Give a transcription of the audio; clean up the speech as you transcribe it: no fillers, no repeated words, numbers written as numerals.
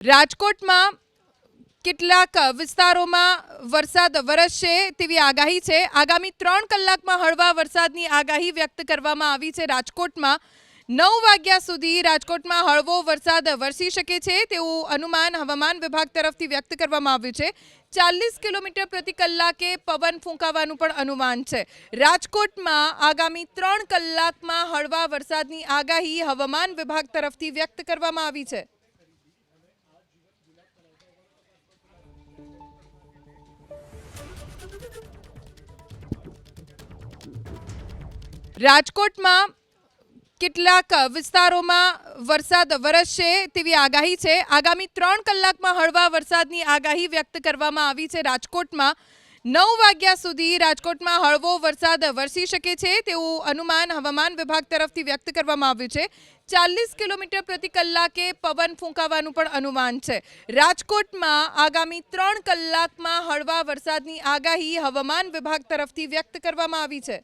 રાજકોટમાં કેટલાક વિસ્તારોમાં વરસાદ વરસશે તેવી આગાહી છે। આગામી 3 કલાકમાં હળવા વરસાદની આગાહી વ્યક્ત કરવામાં આવી છે। રાજકોટમાં 9 વાગ્યા સુધી રાજકોટમાં હળવો વરસાદ વરસી શકે છે તેવું અનુમાન હવામાન વિભાગ તરફથી વ્યક્ત કરવામાં આવ્યું છે। 40 કિલોમીટર પ્રતિ કલાકે પવન ફૂંકાવાનું પણ અનુમાન છે। રાજકોટમાં આગામી 3 કલાકમાં હળવા વરસાદની આગાહી હવામાન વિભાગ તરફથી વ્યક્ત કરવામાં આવી છે। રાજકોટમાં કેટલાક વિસ્તારોમાં વરસાદ વરસશે તેવી આગાહી છે। આગામી 3 કલાકમાં હળવા વરસાદની આગાહી વ્યક્ત કરવામાં આવી છે। રાજકોટમાં 9 વાગ્યા સુધી રાજકોટમાં હળવો વરસાદ વરસી શકે છે તેવું અનુમાન હવામાન વિભાગ તરફથી વ્યક્ત કરવામાં આવ્યું છે। 40 કિલોમીટર પ્રતિ કલાકે પવન ફૂંકાવાનું પણ અનુમાન છે। રાજકોટમાં આગામી 3 કલાકમાં હળવા વરસાદની આગાહી હવામાન વિભાગ તરફથી વ્યક્ત કરવામાં આવી છે।